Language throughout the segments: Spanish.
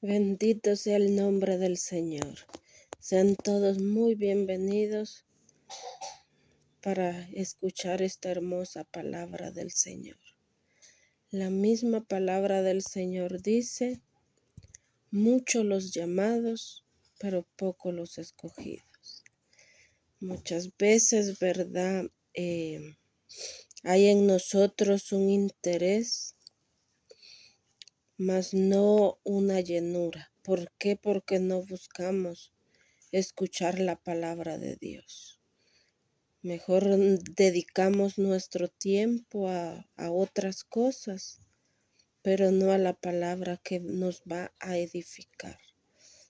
Bendito sea el nombre del Señor. Sean todos muy bienvenidos para escuchar esta hermosa palabra del Señor. La misma palabra del Señor dice, muchos los llamados, pero pocos los escogidos. Muchas veces, ¿verdad? Hay en nosotros un interés, mas no una llenura. ¿Por qué? Porque no buscamos escuchar la palabra de Dios. Mejor dedicamos nuestro tiempo a otras cosas, pero no a la palabra que nos va a edificar.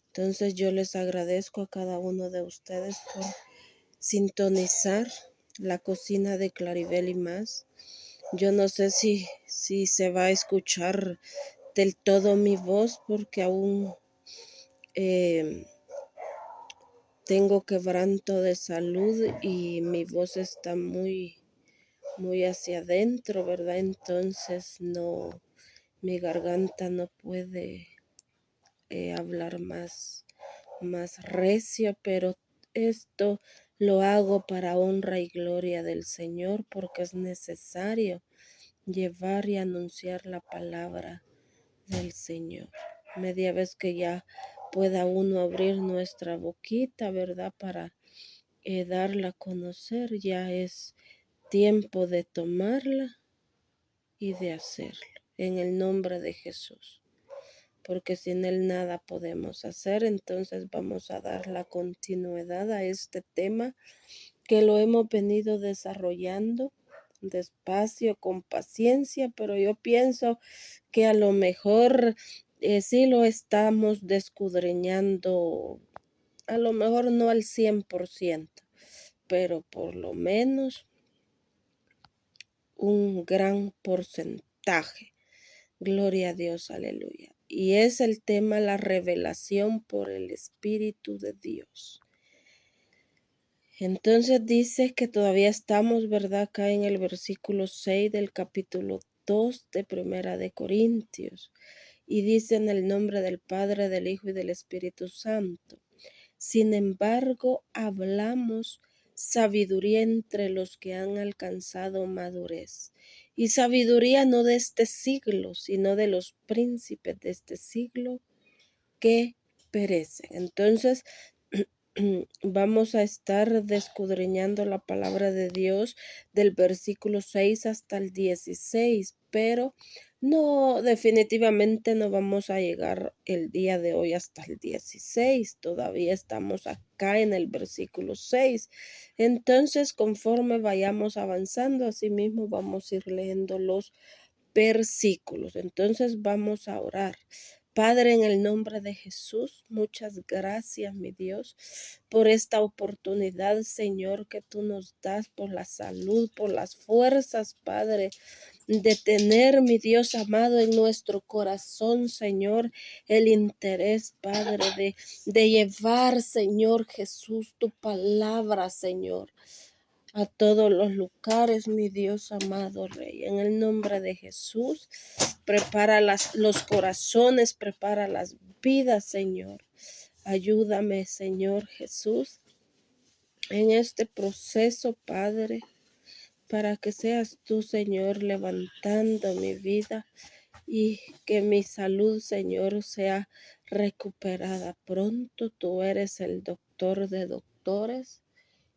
Entonces yo les agradezco a cada uno de ustedes por sintonizar la cocina de Claribel y más. Yo no sé si se va a escuchar del todo mi voz porque aún tengo quebranto de salud y mi voz está muy hacia adentro, ¿verdad? Entonces mi garganta no puede hablar más recio, pero esto lo hago para honra y gloria del Señor porque es necesario llevar y anunciar la palabra del Señor. Media vez que ya pueda uno abrir nuestra boquita, ¿verdad? Para darla a conocer, ya es tiempo de tomarla y de hacerlo. En el nombre de Jesús. Porque sin Él nada podemos hacer. Entonces vamos a dar la continuidad a este tema que lo hemos venido desarrollando despacio, con paciencia, pero yo pienso que a lo mejor sí lo estamos descudriñando, a lo mejor no al 100%, pero por lo menos un gran porcentaje. Gloria a Dios, aleluya. Y es el tema la revelación por el Espíritu de Dios. Entonces dice que todavía estamos, ¿verdad? Acá en el versículo 6 del capítulo 2 de Primera de Corintios. Y dice en el nombre del Padre, del Hijo y del Espíritu Santo. Sin embargo, hablamos sabiduría entre los que han alcanzado madurez. Y sabiduría no de este siglo, sino de los príncipes de este siglo que perecen. Entonces, vamos a estar descudriñando la palabra de Dios del versículo 6 hasta el 16, pero no, definitivamente no vamos a llegar el día de hoy hasta el 16, todavía estamos acá en el versículo 6. Entonces, conforme vayamos avanzando, así mismo vamos a ir leyendo los versículos. Entonces, vamos a orar. Padre, en el nombre de Jesús, muchas gracias, mi Dios, por esta oportunidad, Señor, que tú nos das, por la salud, por las fuerzas, Padre, de tener, mi Dios amado, en nuestro corazón, Señor, el interés, Padre, de llevar, Señor Jesús, tu palabra, Señor, a todos los lugares, mi Dios amado Rey. En el nombre de Jesús, prepara los corazones, prepara las vidas, Señor. Ayúdame, Señor Jesús, en este proceso, Padre, para que seas tú, Señor, levantando mi vida y que mi salud, Señor, sea recuperada pronto. Tú eres el doctor de doctores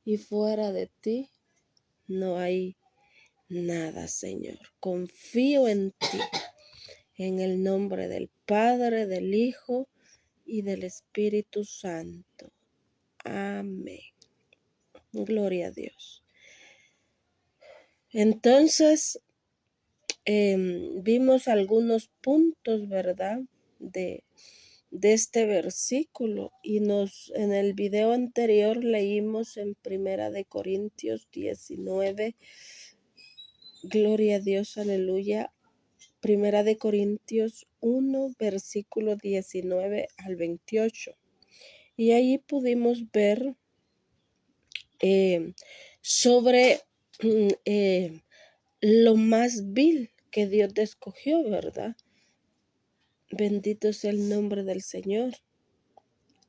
y fuera de ti no hay nada, Señor. Confío en ti, en el nombre del Padre, del Hijo y del Espíritu Santo. Amén. Gloria a Dios. Entonces, vimos algunos puntos, ¿verdad? De este versículo y en el video anterior leímos en Primera de Corintios 19. Gloria a Dios, aleluya. Primera de Corintios 1, versículo 19 al 28. Y ahí pudimos ver sobre lo más vil que Dios escogió, ¿verdad? Bendito sea el nombre del Señor.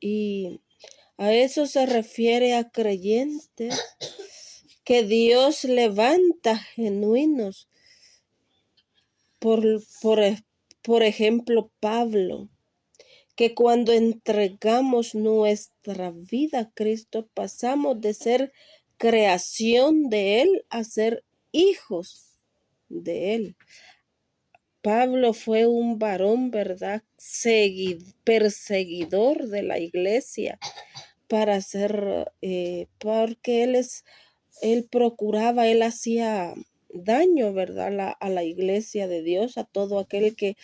Y a eso se refiere a creyentes que Dios levanta genuinos. Por ejemplo, Pablo, que cuando entregamos nuestra vida a Cristo, pasamos de ser creación de Él a ser hijos de Él. Pablo fue un varón, ¿verdad? Perseguidor de la iglesia para ser, porque él procuraba, él hacía daño, ¿verdad? A la iglesia de Dios, a todo aquel que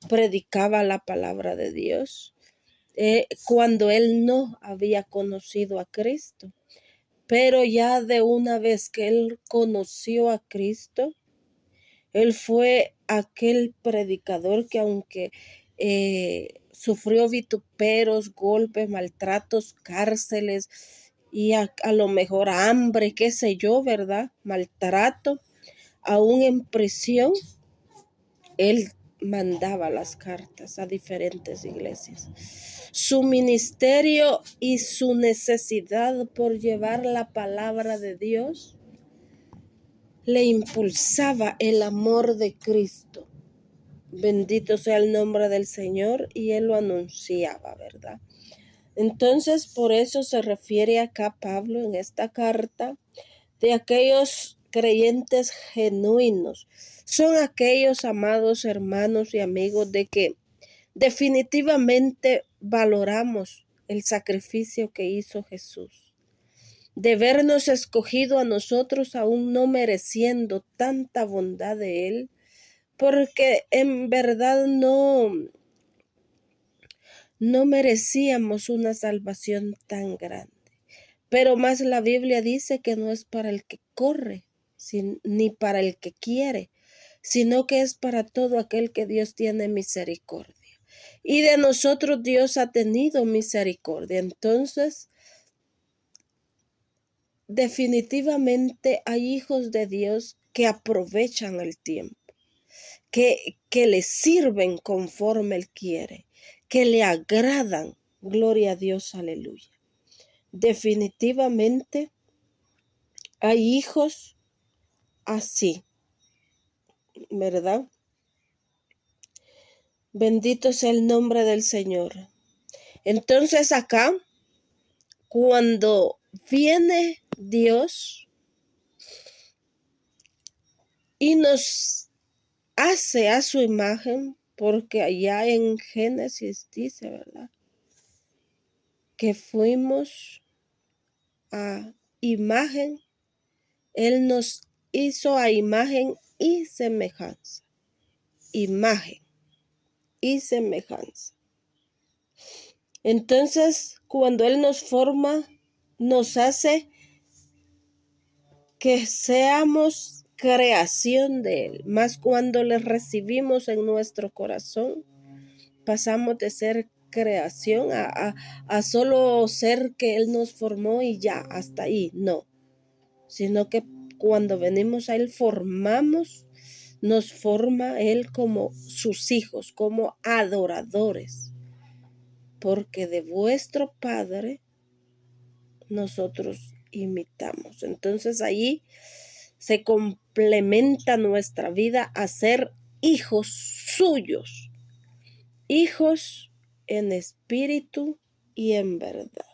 predicaba la palabra de Dios, cuando él no había conocido a Cristo. Pero ya de una vez que él conoció a Cristo, él fue aquel predicador que aunque sufrió vituperos, golpes, maltratos, cárceles y a lo mejor hambre, qué sé yo, ¿verdad? Maltrato, aún en prisión, él mandaba las cartas a diferentes iglesias. Su ministerio y su necesidad por llevar la palabra de Dios le impulsaba el amor de Cristo. Bendito sea el nombre del Señor, y él lo anunciaba, ¿verdad? Entonces, por eso se refiere acá Pablo en esta carta de aquellos creyentes genuinos. Son aquellos amados hermanos y amigos de que definitivamente valoramos el sacrificio que hizo Jesús, de vernos escogido a nosotros aún no mereciendo tanta bondad de Él, porque en verdad no merecíamos una salvación tan grande. Pero más la Biblia dice que no es para el que corre, ni para el que quiere, sino que es para todo aquel que Dios tiene misericordia. Y de nosotros Dios ha tenido misericordia. Entonces, definitivamente hay hijos de Dios que aprovechan el tiempo, que le sirven conforme Él quiere, que le agradan. Gloria a Dios, aleluya. Definitivamente hay hijos así, ¿verdad? Bendito sea el nombre del Señor. Entonces acá, cuando viene Dios y nos hace a su imagen, porque allá en Génesis dice, ¿verdad?, que fuimos a imagen, Él nos hizo a imagen y semejanza. Imagen y semejanza. Entonces, cuando Él nos forma, nos hace que seamos creación de Él. Más cuando le recibimos en nuestro corazón, pasamos de ser creación a solo ser que Él nos formó y ya, hasta ahí. No, sino que cuando venimos a Él nos forma Él como sus hijos, como adoradores, porque de vuestro Padre nosotros imitamos. Entonces ahí se complementa nuestra vida a ser hijos suyos, hijos en espíritu y en verdad.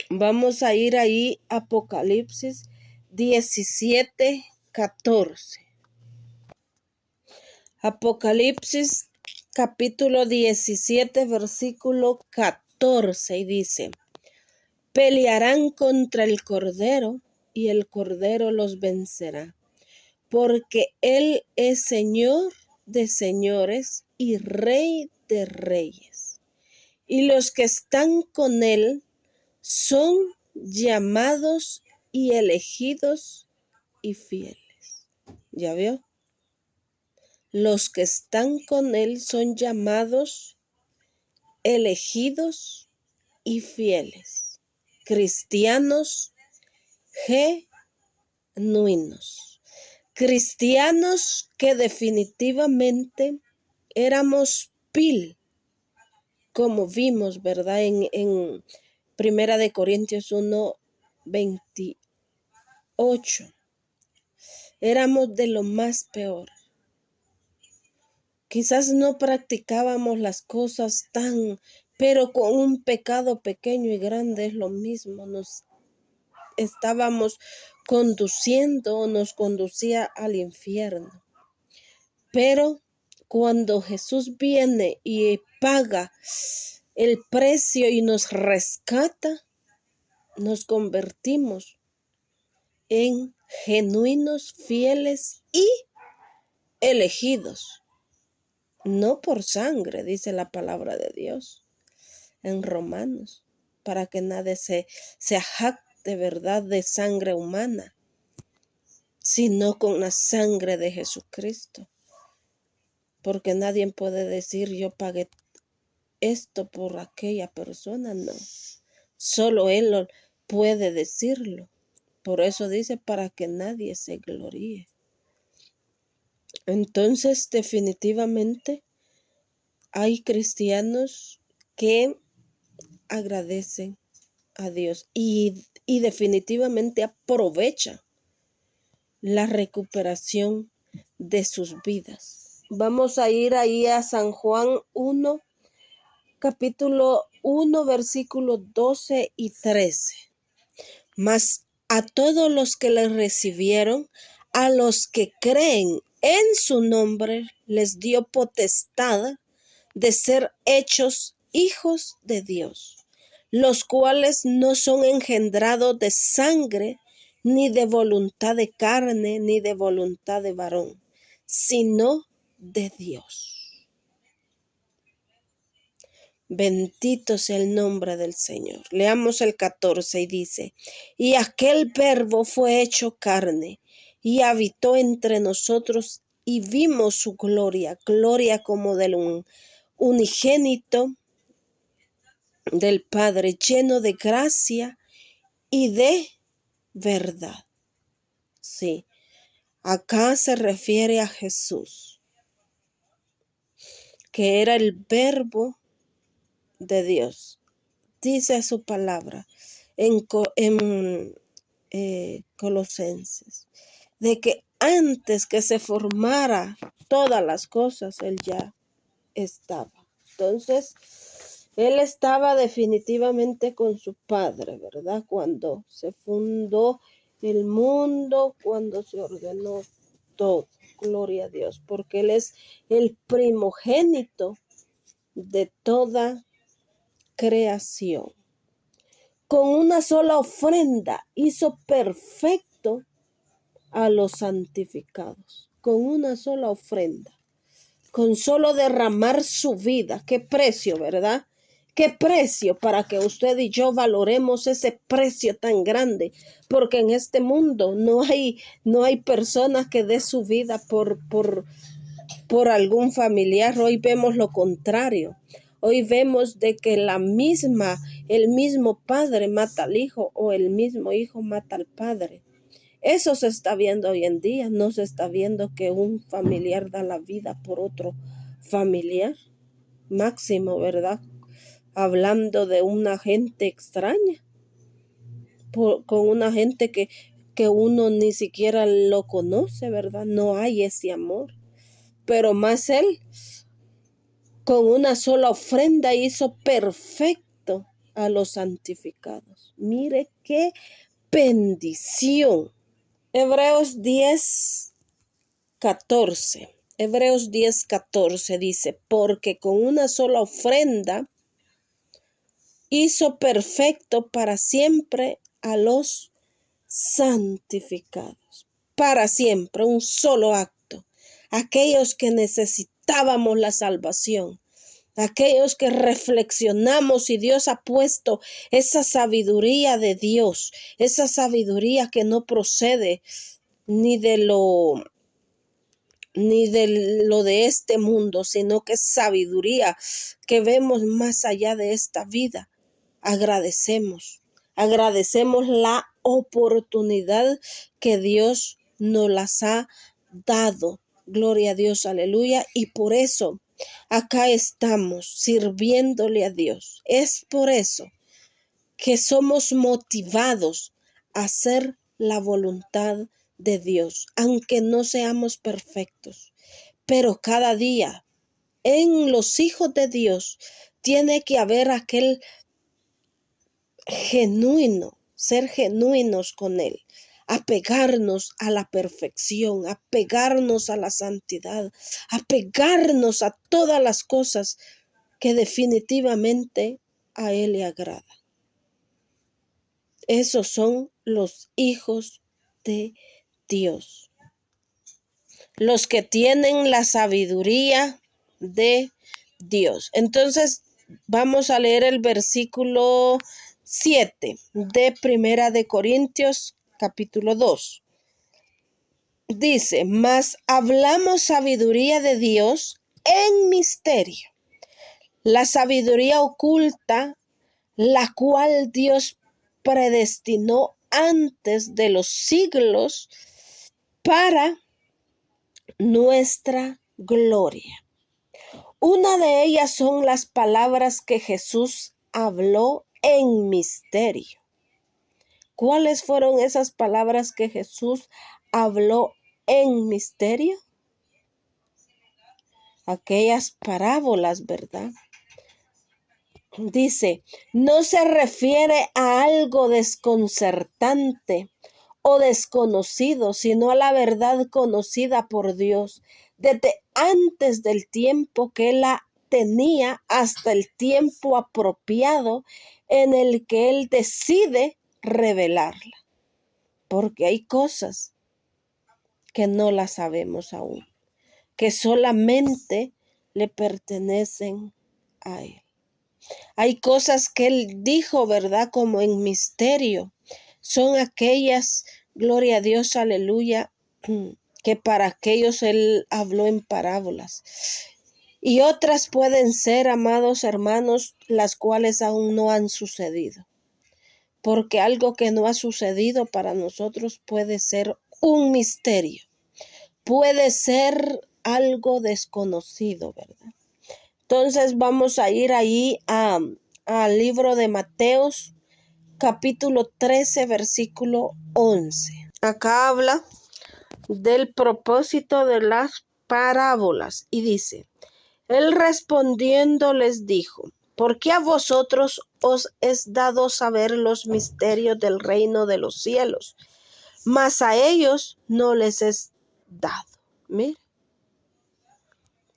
Vamos a ir ahí, Apocalipsis 17:14. Apocalipsis capítulo 17, versículo 14, y dice: pelearán contra el Cordero, y el Cordero los vencerá, porque Él es Señor de señores y Rey de reyes, y los que están con Él son llamados y elegidos y fieles. ¿Ya vio? Los que están con Él son llamados, elegidos y fieles. Cristianos genuinos. Cristianos que definitivamente éramos vil, como vimos, ¿verdad? En Primera de Corintios 1:28. Éramos de lo más peor. Quizás no practicábamos las cosas pero con un pecado pequeño y grande es lo mismo. Nos estábamos conduciendo, nos conducía al infierno. Pero cuando Jesús viene y paga el precio y nos rescata, nos convertimos en genuinos, fieles y elegidos. No por sangre, dice la palabra de Dios en Romanos, para que nadie se jacte, ¿verdad?, de sangre humana, sino con la sangre de Jesucristo. Porque nadie puede decir yo pagué esto por aquella persona, no. Solo Él puede decirlo. Por eso dice, para que nadie se gloríe. Entonces, definitivamente, hay cristianos que agradecen a Dios y definitivamente aprovechan la recuperación de sus vidas. Vamos a ir ahí a San Juan 1, capítulo 1, versículos 12 y 13. Mas a todos los que le recibieron, a los que creen en su nombre, les dio potestad de ser hechos hijos de Dios, los cuales no son engendrados de sangre, ni de voluntad de carne, ni de voluntad de varón, sino de Dios. Bendito sea el nombre del Señor. Leamos el 14 y dice, y aquel verbo fue hecho carne y habitó entre nosotros y vimos su gloria, gloria como del unigénito del Padre, lleno de gracia y de verdad. Sí, acá se refiere a Jesús, que era el verbo de Dios. Dice su palabra en Colosenses, de que antes que se formara todas las cosas, Él ya estaba. Entonces, Él estaba definitivamente con su Padre, ¿verdad? Cuando se fundó el mundo, cuando se ordenó todo. Gloria a Dios, porque Él es el primogénito de toda creación. Con una sola ofrenda hizo perfecto a los santificados. Con una sola ofrenda. Con solo derramar su vida. Qué precio, ¿verdad? Qué precio para que usted y yo valoremos ese precio tan grande. Porque en este mundo no hay personas que dé su vida por algún familiar. Hoy vemos lo contrario. Hoy vemos de que el mismo padre mata al hijo o el mismo hijo mata al padre. Eso se está viendo hoy en día. No se está viendo que un familiar da la vida por otro familiar. Máximo, ¿verdad? Hablando de una gente extraña. Con una gente que uno ni siquiera lo conoce, ¿verdad? No hay ese amor. Pero más Él, con una sola ofrenda hizo perfecto a los santificados. Mire qué bendición. Hebreos 10:14. Hebreos 10:14 dice, porque con una sola ofrenda hizo perfecto para siempre a los santificados. Para siempre, un solo acto. Aquellos que necesitábamos la salvación. Aquellos que reflexionamos y Dios ha puesto esa sabiduría de Dios, esa sabiduría que no procede ni de lo de este mundo, sino que es sabiduría que vemos más allá de esta vida. Agradecemos la oportunidad que Dios nos las ha dado. Gloria a Dios, aleluya. Y por eso acá estamos sirviéndole a Dios. Es por eso que somos motivados a hacer la voluntad de Dios, aunque no seamos perfectos. Pero cada día en los hijos de Dios tiene que haber aquel genuino, ser genuinos con Él, apegarnos a la perfección, apegarnos a la santidad, apegarnos a todas las cosas que definitivamente a Él le agrada. Esos son los hijos de Dios, los que tienen la sabiduría de Dios. Entonces, vamos a leer el versículo 7 de Primera de Corintios, capítulo 2. Dice, mas hablamos sabiduría de Dios en misterio, la sabiduría oculta, la cual Dios predestinó antes de los siglos para nuestra gloria. Una de ellas son las palabras que Jesús habló en misterio. ¿Cuáles fueron esas palabras que Jesús habló en misterio? Aquellas parábolas, ¿verdad? Dice, no se refiere a algo desconcertante o desconocido, sino a la verdad conocida por Dios desde antes del tiempo que Él la tenía hasta el tiempo apropiado en el que Él decide revelarla. Porque hay cosas que no las sabemos aún, que solamente le pertenecen a Él. Hay cosas que Él dijo, ¿verdad? Como en misterio. Son aquellas, gloria a Dios, aleluya, que para aquellos Él habló en parábolas. Y otras pueden ser, amados hermanos, las cuales aún no han sucedido. Porque algo que no ha sucedido para nosotros puede ser un misterio. Puede ser algo desconocido, ¿verdad? Entonces vamos a ir ahí al libro de Mateos, capítulo 13, versículo 11. Acá habla del propósito de las parábolas y dice, Él respondiendo les dijo, ¿por qué a vosotros os es dado saber los misterios del reino de los cielos? Mas a ellos no les es dado. Mira.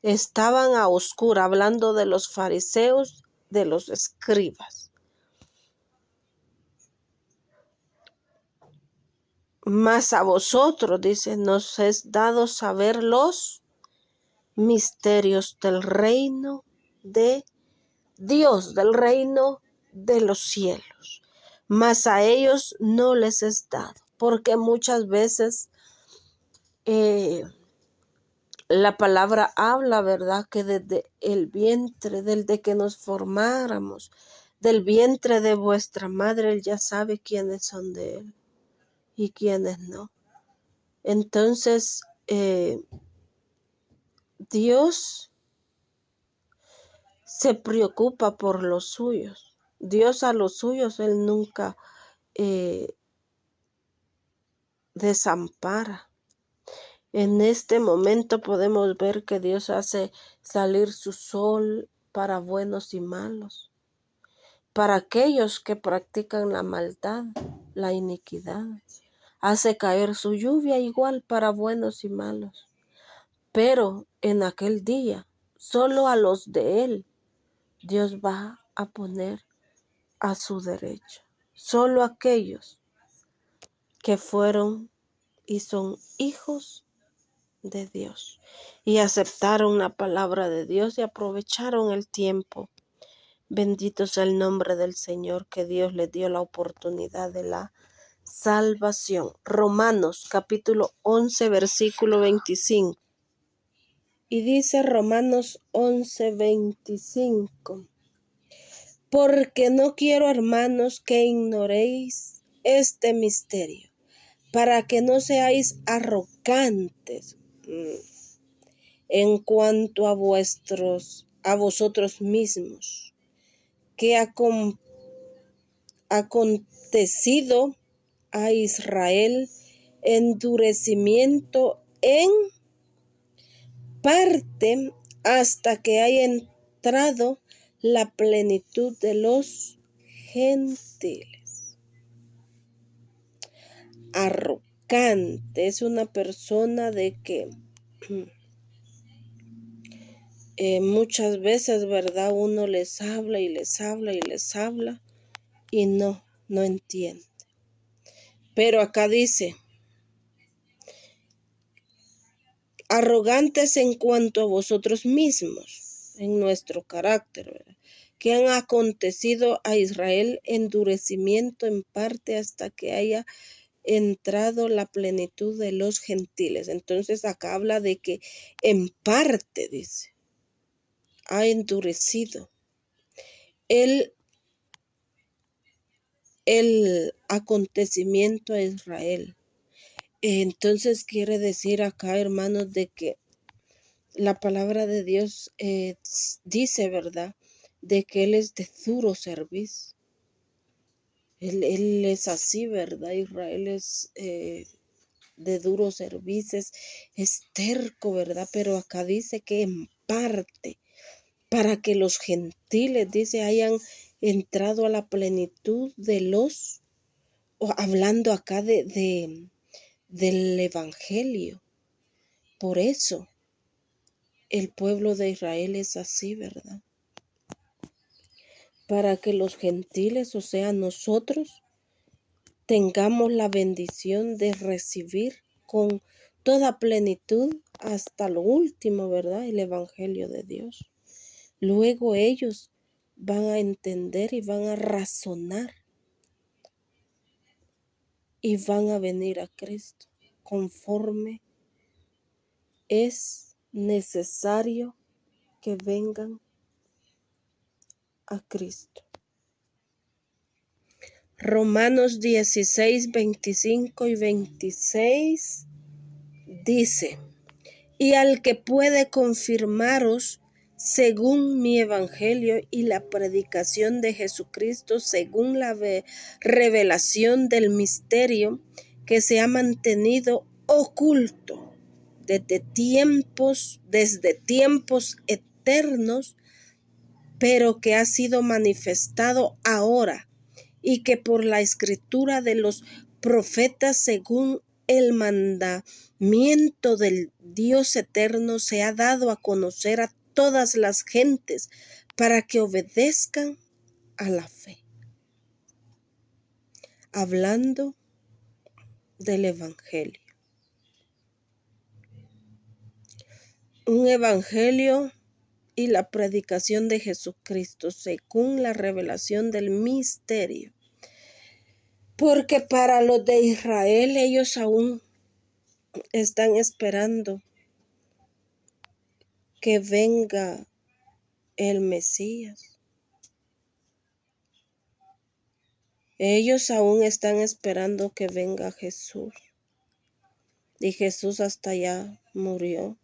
Estaban a oscura, hablando de los fariseos, de los escribas. Mas a vosotros, dice, nos es dado saber los misterios del reino de Dios, del reino de los cielos. Mas a ellos no les es dado, porque muchas veces la palabra habla, ¿verdad? Que desde el vientre, desde que nos formáramos, del vientre de vuestra madre, Él ya sabe quiénes son de Él y quiénes no. Entonces, Dios se preocupa por los suyos. Dios a los suyos, Él nunca desampara. En este momento podemos ver que Dios hace salir su sol para buenos y malos, para aquellos que practican la maldad, la iniquidad. Hace caer su lluvia igual para buenos y malos. Pero en aquel día, solo a los de Él, Dios va a poner a su derecha. Solo aquellos que fueron y son hijos de Dios y aceptaron la palabra de Dios y aprovecharon el tiempo. Bendito sea el nombre del Señor, que Dios les dio la oportunidad de la salvación. Romanos capítulo 11 versículo 25. Y dice Romanos 11, 25. Porque no quiero, hermanos, que ignoréis este misterio, para que no seáis arrogantes, en cuanto a vosotros mismos, que ha acontecido a Israel endurecimiento en parte hasta que haya entrado la plenitud de los gentiles. Arrogante es una persona de que muchas veces, ¿verdad? Uno les habla y les habla y les habla y no entiende. Pero acá dice, arrogantes en cuanto a vosotros mismos, en nuestro carácter, ¿verdad? Que han acontecido a Israel endurecimiento en parte hasta que haya entrado la plenitud de los gentiles. Entonces acá habla de que en parte, dice, ha endurecido el acontecimiento a Israel. Entonces quiere decir acá, hermanos, de que la palabra de Dios dice, ¿verdad?, de que Él es de duro servicio. Él es así, ¿verdad? Israel es de duro servicio, es terco, ¿verdad? Pero acá dice que en parte, para que los gentiles, dice, hayan entrado a la plenitud de los, o hablando acá del evangelio. Por eso el pueblo de Israel es así, ¿verdad? Para que los gentiles, o sea, nosotros, tengamos la bendición de recibir con toda plenitud hasta lo último, ¿verdad? El evangelio de Dios. Luego ellos van a entender y van a razonar y van a venir a Cristo conforme es necesario que vengan a Cristo. Romanos 16, 25 y 26 dice, y al que puede confirmaros según mi evangelio y la predicación de Jesucristo, según la revelación del misterio que se ha mantenido oculto desde tiempos eternos, pero que ha sido manifestado ahora, y que por la escritura de los profetas, según el mandamiento del Dios eterno, se ha dado a conocer a todas las gentes para que obedezcan a la fe. Hablando del evangelio. Un evangelio y la predicación de Jesucristo según la revelación del misterio. Porque para los de Israel, ellos aún están esperando que venga el Mesías. Ellos aún están esperando que venga Jesús. Y Jesús hasta ya murió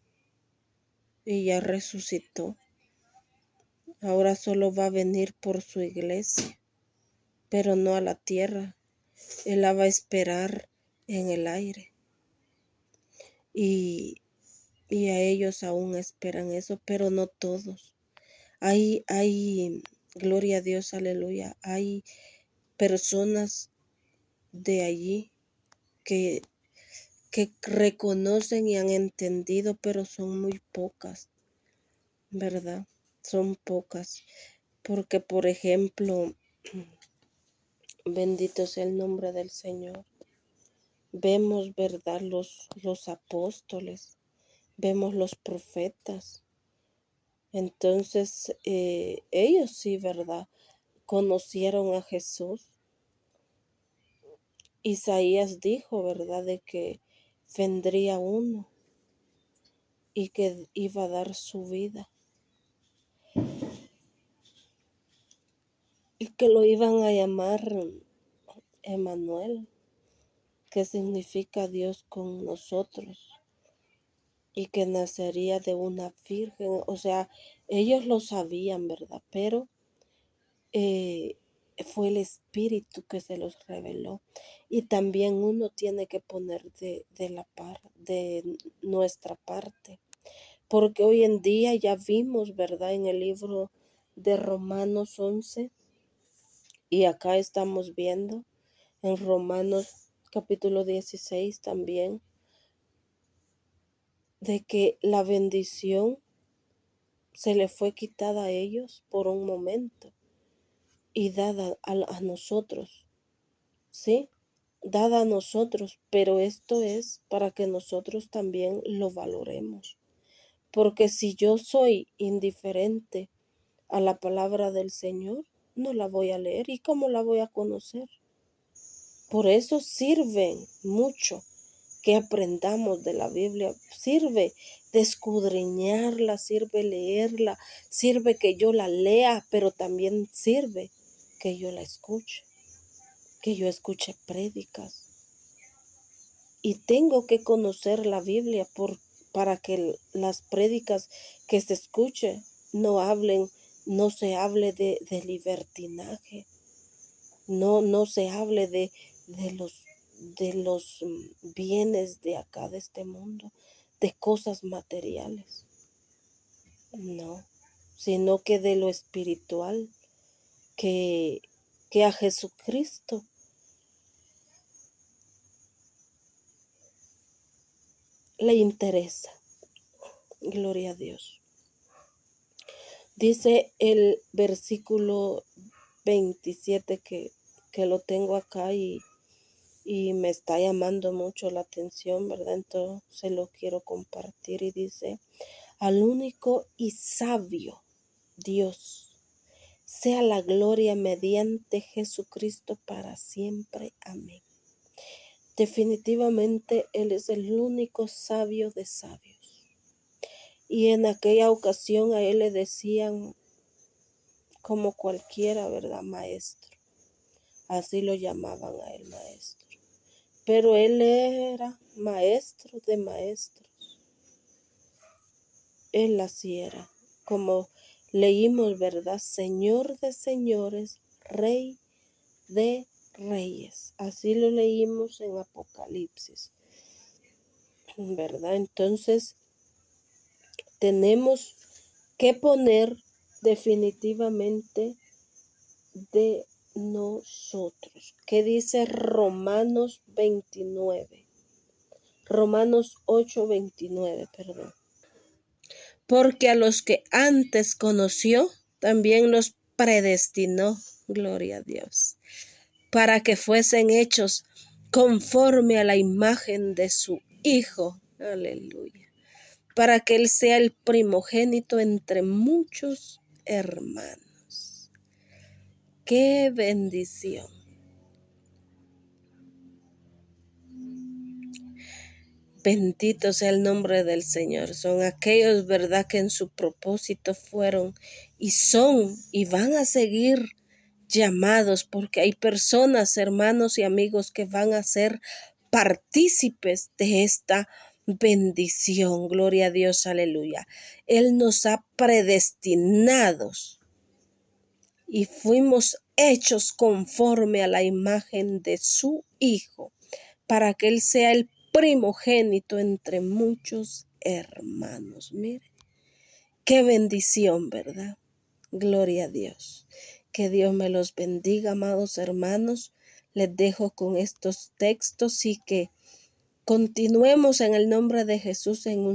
y ya resucitó. Ahora solo va a venir por su iglesia, pero no a la tierra. Él la va a esperar en el aire. Y a ellos aún esperan eso, pero no todos. Hay, gloria a Dios, aleluya, hay personas de allí que reconocen y han entendido, pero son muy pocas, ¿verdad? Son pocas. Porque, por ejemplo, bendito sea el nombre del Señor. Vemos, ¿verdad? Los apóstoles, vemos los profetas. Entonces, ellos sí, ¿verdad?, conocieron a Jesús. Isaías dijo, ¿verdad?, de que vendría uno y que iba a dar su vida y que lo iban a llamar Emmanuel, que significa Dios con nosotros. y que nacería de una virgen. O sea, ellos lo sabían, ¿verdad? Pero fue el Espíritu que se los reveló. Y también uno tiene que poner de nuestra parte. Porque hoy en día ya vimos, ¿verdad? En el libro de Romanos 11, y acá estamos viendo en Romanos capítulo 16 también, de que la bendición se le fue quitada a ellos por un momento y dada a nosotros, ¿sí? Dada a nosotros, pero esto es para que nosotros también lo valoremos. Porque si yo soy indiferente a la palabra del Señor, no la voy a leer. ¿Y cómo la voy a conocer? Por eso sirven mucho que aprendamos de la Biblia. Sirve de escudriñarla, sirve leerla, sirve que yo la lea, pero también sirve que yo la escuche, que yo escuche prédicas. Y tengo que conocer la Biblia para que las prédicas que se escuchen no se hable de libertinaje, no se hable de los bienes de acá, de este mundo, de cosas materiales. No, sino que de lo espiritual, que a Jesucristo le interesa. Gloria a Dios. Dice el versículo 27 que lo tengo acá y me está llamando mucho la atención, ¿verdad? Entonces lo quiero compartir y dice: al único y sabio Dios sea la gloria mediante Jesucristo para siempre. Amén. Definitivamente Él es el único sabio de sabios. Y en aquella ocasión a Él le decían como cualquiera, ¿verdad? Maestro. Así lo llamaban a Él, maestro. Pero Él era maestro de maestros. Él así era, como leímos, ¿verdad? Señor de señores, Rey de reyes. Así lo leímos en Apocalipsis, ¿verdad? Entonces, tenemos que poner definitivamente de nosotros. ¿Qué dice Romanos 29? Romanos 8:29, perdón. Porque a los que antes conoció, también los predestinó, gloria a Dios, para que fuesen hechos conforme a la imagen de su Hijo, aleluya, para que Él sea el primogénito entre muchos hermanos. ¡Qué bendición! Bendito sea el nombre del Señor. Son aquellos, ¿verdad?, que en su propósito fueron y son y van a seguir llamados, porque hay personas, hermanos y amigos, que van a ser partícipes de esta bendición. Gloria a Dios, aleluya. Él nos ha predestinados y fuimos hechos conforme a la imagen de su Hijo, para que Él sea el primogénito entre muchos hermanos. Mire, qué bendición, ¿verdad? Gloria a Dios. Que Dios me los bendiga, amados hermanos. Les dejo con estos textos y que continuemos en el nombre de Jesús en un